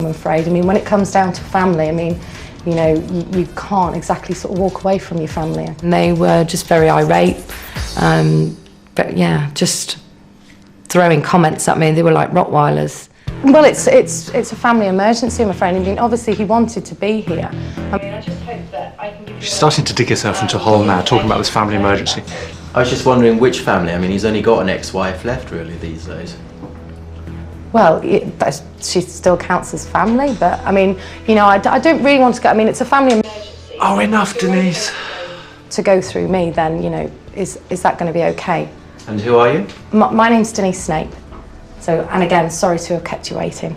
I'm afraid. I mean, when it comes down to family, I mean, you know, you can't exactly sort of walk away from your family. And they were just very irate, but yeah, just throwing comments at me. They were like Rottweilers. Well, it's a family emergency, I'm afraid. I mean, obviously he wanted to be here. I mean, I just hope that I can give you... She's starting to dig herself into a hole now, talking about this family emergency. I was just wondering which family. I mean, he's only got an ex-wife left, really, these days. Well, she still counts as family, but I mean, you know, I don't really want to go. I mean, it's a family emergency. Oh, enough, Denise. To go through me, then, you know, is that going to be okay? And who are you? My name's Denise Snape. So, and again, sorry to have kept you waiting.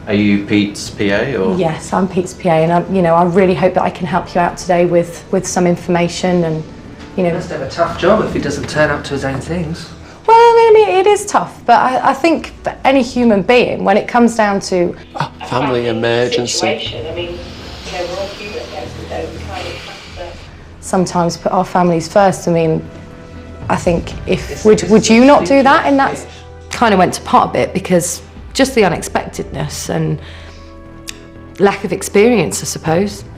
Are you Pete's PA, or...? Yes, I'm Pete's PA, and you know, I really hope that I can help you out today with some information and, you know... He must have a tough job if he doesn't turn up to his own things. Well, I mean, it is tough, but I think that any human being, when it comes down to... a family emergency. I mean, you know, we're all human, we kind of have to sometimes put our families first. I mean, I think if... Would you not do that in that... Kind of went to pot a bit because just the unexpectedness and lack of experience, I suppose. Do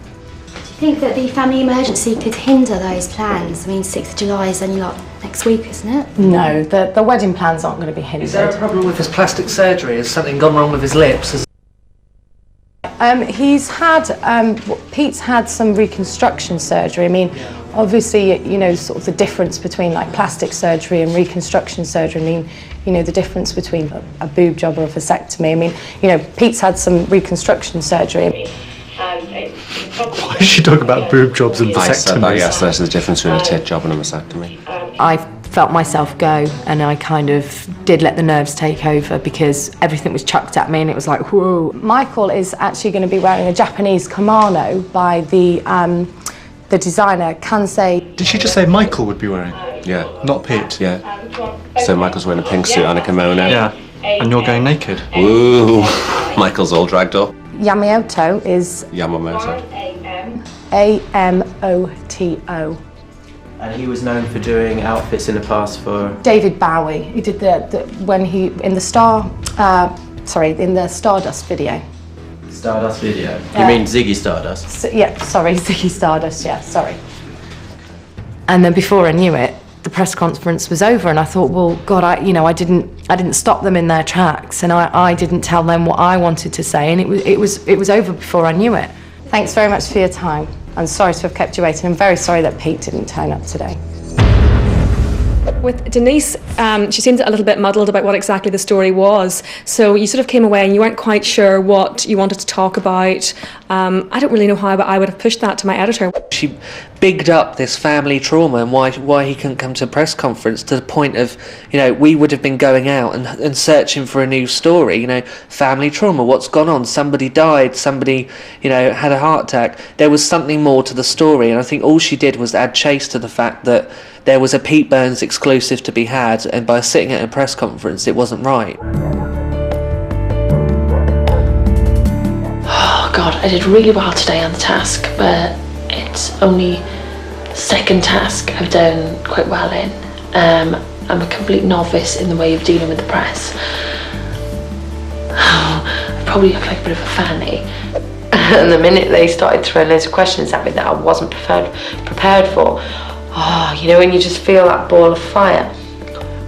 you think that the family emergency could hinder those plans? I mean, 6th of July is only like next week, isn't it? No, the wedding plans aren't going to be hindered. Is there a problem with his plastic surgery? Has something gone wrong with his lips? Pete's had some reconstruction surgery. I mean, obviously, you know, sort of the difference between like plastic surgery and reconstruction surgery. I mean, you know, the difference between a boob job or a vasectomy. I mean, you know, Pete's had some reconstruction surgery. Why is she talking about boob jobs and vasectomies? Yes, there's the difference between a tit job and a vasectomy. I felt myself go, and I kind of did let the nerves take over because everything was chucked at me and it was like, whoa. Michael is actually going to be wearing a Japanese kimono by the designer Kansei. Did she just say Michael would be wearing? Yeah. Not Pete? Yeah. So Michael's wearing a pink suit and a kimono. Yeah. And you're going naked? Ooh. Michael's all dragged up. Yamamoto is... Yamamoto. A-M-O-T-O. And he was known for doing outfits in the past for... David Bowie. He did in the Stardust video. Stardust video? You mean Ziggy Stardust? Ziggy Stardust, yeah, sorry. And then before I knew it, the press conference was over, and I thought, well, God, I didn't stop them in their tracks, and I didn't tell them what I wanted to say, and it was over before I knew it. Thanks very much for your time. I'm sorry to have kept you waiting. I'm very sorry that Pete didn't turn up today. With Denise, she seemed a little bit muddled about what exactly the story was. So you sort of came away and you weren't quite sure what you wanted to talk about. I don't really know how, but I would have pushed that to my editor. She bigged up this family trauma and why he couldn't come to a press conference, to the point of, you know, we would have been going out and searching for a new story. You know, family trauma, what's gone on? Somebody died, somebody, you know, had a heart attack. There was something more to the story, and I think all she did was add chase to the fact that there was a Pete Burns exclusive to be had, and by sitting at a press conference, it wasn't right. Oh God, I did really well today on the task, but it's only the second task I've done quite well in. I'm a complete novice in the way of dealing with the press. I probably look like a bit of a fanny. And the minute they started throwing loads of questions at me that I wasn't prepared for, oh, you know, when you just feel that ball of fire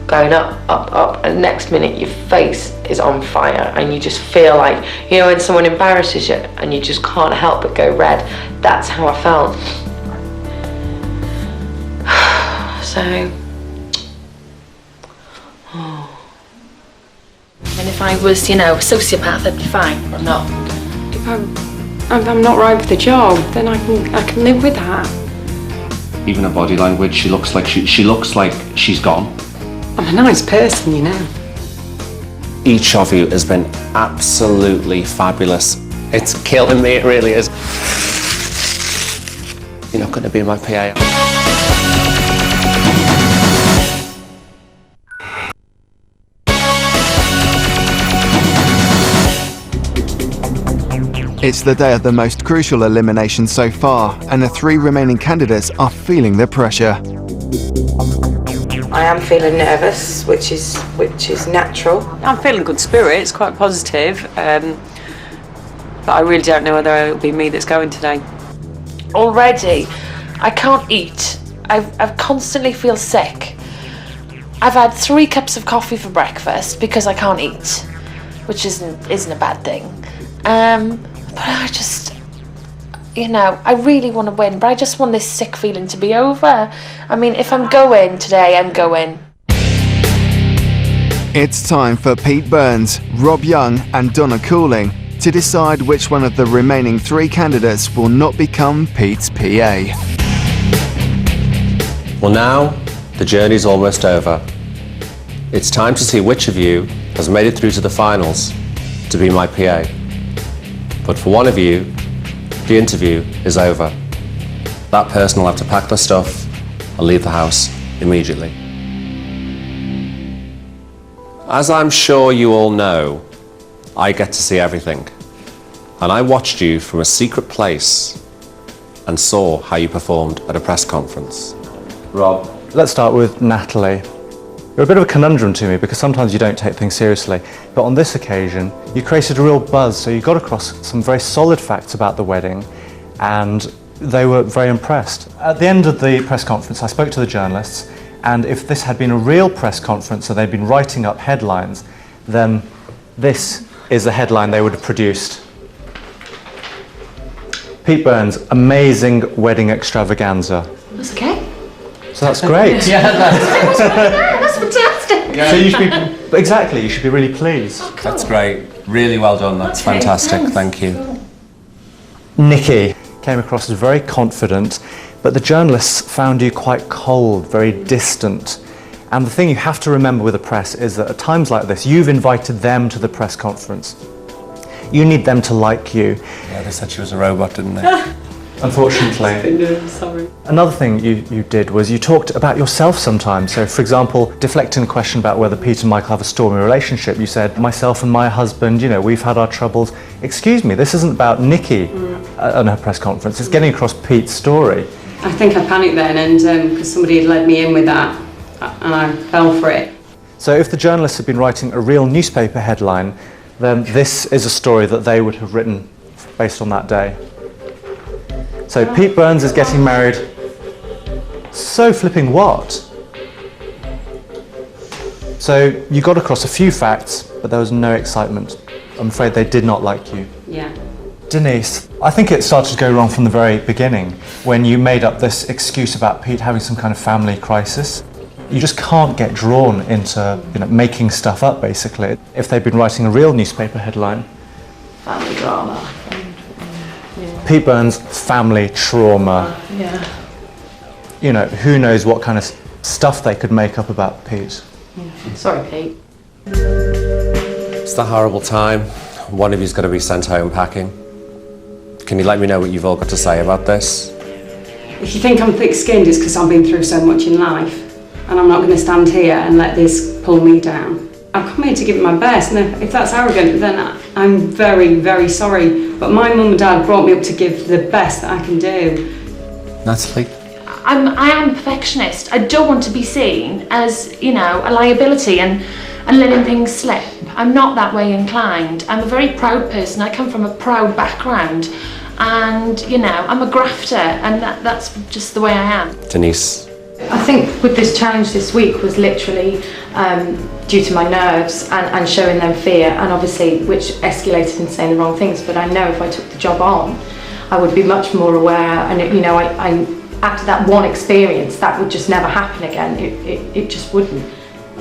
going up, up, up, and next minute your face is on fire and you just feel like, you know, when someone embarrasses you and you just can't help but go red. That's how I felt. So, and if I was, you know, a sociopath, I'd be fine, but I'm not. If I'm not right for the job, then I can live with that. Even her body language, she looks like she's gone. I'm a nice person, you know. Each of you has been absolutely fabulous. It's killing me, it really is. You're not going to be my PA. It's the day of the most crucial elimination so far, and the 3 remaining candidates are feeling the pressure. I am feeling nervous, which is natural. I'm feeling good spirits, quite positive. But I really don't know whether it'll be me that's going today. Already, I can't eat. I constantly feel sick. I've had 3 cups of coffee for breakfast because I can't eat, which isn't a bad thing. But I just, I really want to win, but I just want this sick feeling to be over. I mean, if I'm going today, I'm going. It's time for Pete Burns, Rob Young and Donna Cooling to decide which one of the remaining 3 candidates will not become Pete's PA. Well, now the journey's almost over. It's time to see which of you has made it through to the finals to be my PA. But for one of you, the interview is over. That person will have to pack their stuff and leave the house immediately. As I'm sure you all know, I get to see everything. And I watched you from a secret place and saw how you performed at a press conference. Rob? Let's start with Natalie. You're a bit of a conundrum to me because sometimes you don't take things seriously, but on this occasion you created a real buzz, so you got across some very solid facts about the wedding and they were very impressed. At the end of the press conference I spoke to the journalists, and if this had been a real press conference and they'd been writing up headlines, then this is the headline they would have produced. Pete Burns, amazing wedding extravaganza. That's okay. So that's great. That's fantastic. So you should be, exactly, you should be really pleased. That's great. Really well done. That's fantastic. Thank you. Nikki came across as very confident, but the journalists found you quite cold, very distant. And the thing you have to remember with the press is that at times like this, you've invited them to the press conference. You need them to like you. Yeah, they said she was a robot, didn't they? Unfortunately. Sorry. Another thing you did was you talked about yourself sometimes. So, for example, deflecting a question about whether Pete and Michael have a stormy relationship, you said, myself and my husband, we've had our troubles. Excuse me, this isn't about Nikki on her press conference. It's getting across Pete's story. I think I panicked then, and because somebody had led me in with that, and I fell for it. So if the journalists had been writing a real newspaper headline, then this is a story that they would have written based on that day. So Pete Burns is getting married. So flipping what? So you got across a few facts, but there was no excitement. I'm afraid they did not like you. Yeah. Denise, I think it started to go wrong from the very beginning when you made up this excuse about Pete having some kind of family crisis. You just can't get drawn into making stuff up, basically. If they'd been writing a real newspaper headline. Family drama. Pete Burns, family trauma. Yeah. Who knows what kind of stuff they could make up about Pete. Sorry, Pete. It's the horrible time. One of you's got to be sent home packing. Can you let me know what you've all got to say about this? If you think I'm thick-skinned, it's because I've been through so much in life, and I'm not going to stand here and let this pull me down. I've come here to give it my best, and if that's arrogant, then I'm very, very sorry. But my mum and dad brought me up to give the best that I can do. Natalie? I am a perfectionist. I don't want to be seen as, a liability and letting things slip. I'm not that way inclined. I'm a very proud person. I come from a proud background, and I'm a grafter, and that's just the way I am. Denise? I think with this challenge this week was literally due to my nerves and showing them fear, and obviously which escalated in saying the wrong things. But I know if I took the job on, I would be much more aware, and I after that one experience, that would just never happen again. It just wouldn't.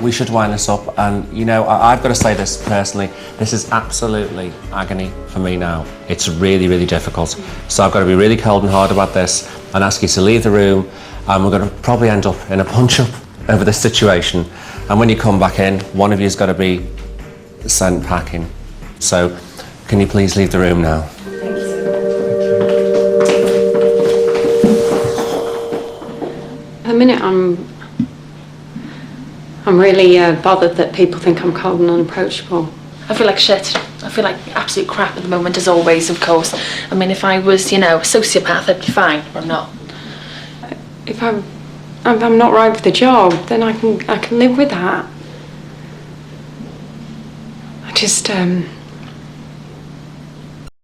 We should wind this up, and I've got to say this personally, this is absolutely agony for me now. It's really, really difficult. So I've got to be really cold and hard about this and ask you to leave the room, and we're going to probably end up in a punch-up over this situation. And when you come back in, one of you's got to be sent packing. So can you please leave the room now? At the minute, I'm really bothered that people think I'm cold and unapproachable. I feel like shit. I feel like absolute crap at the moment, as always, of course. I mean, if I was, a sociopath, I'd be fine, but I'm not. If I'm not right for the job, then I can live with that. I just